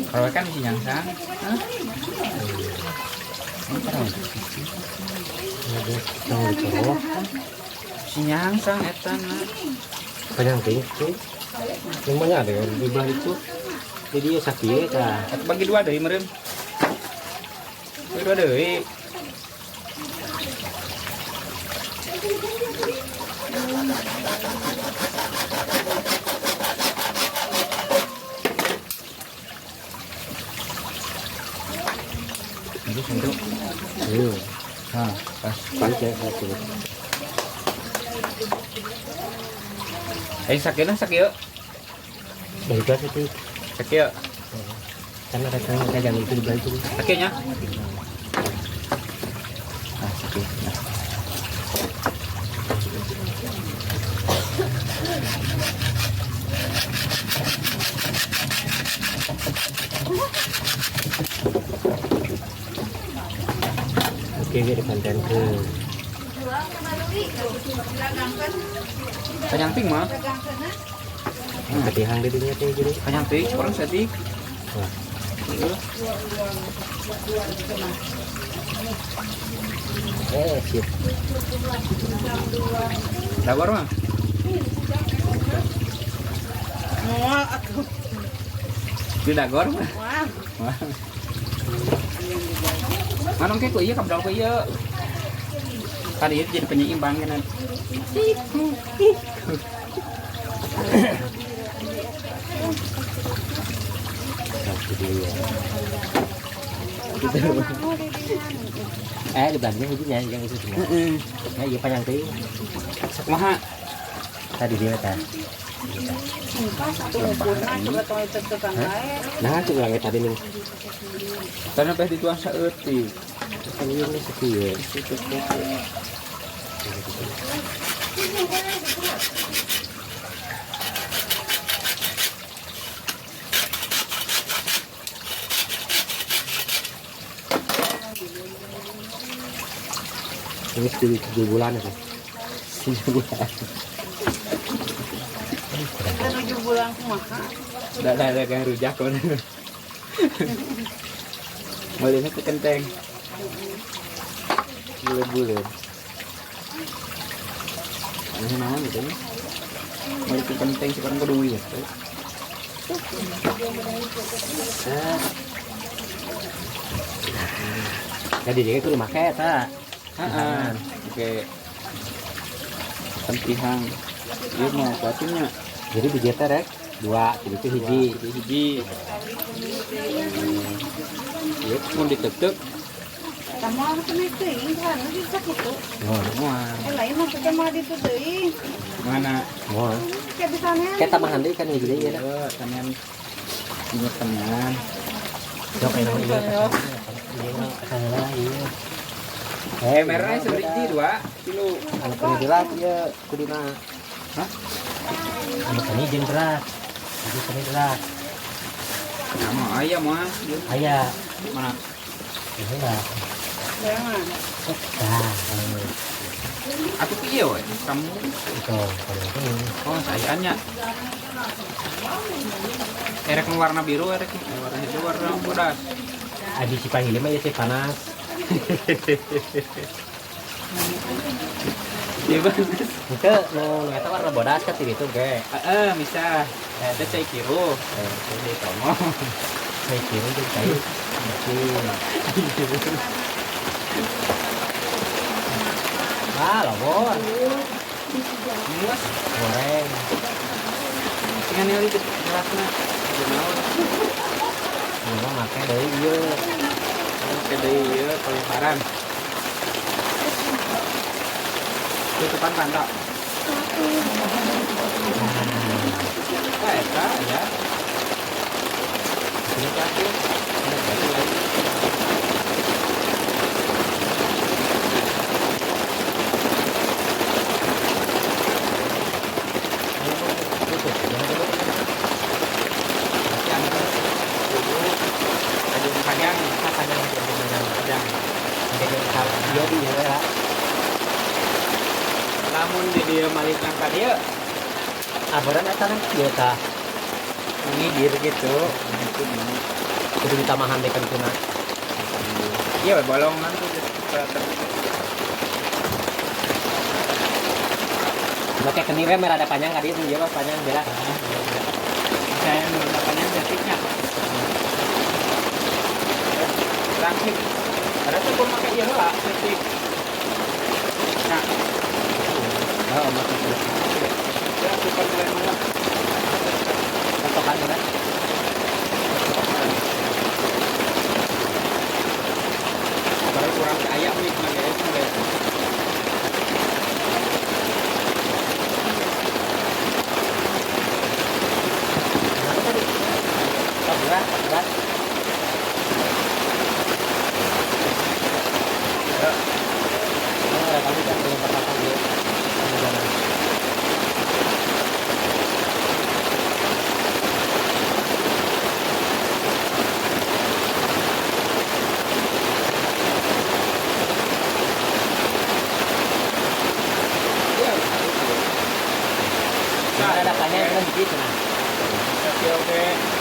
Kalau kan si nyangsang, si nyangsang etan Panjang tinggi. Yang banyak ada di belah itu. Jadi ya sakit ya. bagi dua dari meren. Bagi dua dari. Untuk nah pas Panjang satu. sakit yuk Dari kelas itu. sakit yuk Karena ada kajang itu di belah itu. sakitnya sakit nah. Oke, biar konten ke. Kanyang ting mah Ketihang di dunia teh jadi. kanyang ting orang sedik Wah. Sip. dabar mah di dagor mah mana kayak ku iya kabel ku iya tadi itu jadi penyeimbang kan Satu dia. Di belakangnya hijaunya yang itu semua. Nah, iya panjang teh. maha Tadi dia kan. Nah, itu yang tadi nih. karena pas dituang saeutik Kan ini sekieu. Ini 7 bulan itu. 7 bulan. 7 bulan kumaha. ada yang rujak kan melihat ke kenteng bulan-bulan ini naon gitu nih melihat ke kenteng sekarang kedua ya Jadi dia itu make ta. oke pentihang iya mau batunya Jadi di jeta rek 2, jadi itu hiji. iya mau ditetek Kamu harus naik teuing kan bisa kitu. Oh, semua Lain mah kita mah ditu teuing. mana mau. Kayak bisa nih. Kayak tambahan deui kan hiji deui ya. teman ingat teman Jok enak iya. Iya. merahnya seperti 2 kilo Anak ini berat ya kuduna. hah Anak ini jeung berat. Jadi ini berat. nama ayam mah Aya mana ini lah. Jangan. Dah. aku piye we kamu Itu kalau ini. oh sayaannya erek warna biru erek warna hijau warna bodas Adi si panggilnya mah ya si panas. iya bagus Itu nu eta warna bodas kan tiri itu ge. bisa ada cai kiro jadi kamu Saya kira itu kayak ah, labor. muas Goreng. dengan yang itu jelasnya jenawan Ini make deui ieu. kedai iya peliharaan tutupan pantok eta ya ini kaki ini kaki lagi lamun di dia malik angkat dia Aboran eta kan kieu tah. Ini dir gitu. Kudu ditamahan dekan tuna. Iya, bolong nanti Pakai kenirnya merah ada panjang tadi itu dia panjang beda. saya menggunakannya detiknya. Langsung. Ada tuh pun pakai iya lah, detik. Nah, Oh, maksud ya bukan mulai mana. patokan mana? Baru kurang ayam nih sebagai itu. Kenapa tadi? Oh, berat, berat. Oh, ada kami kan dengan patokan dia. Kamu jangan. Iya. Nah, ada panjang kan begitu nah. Oke.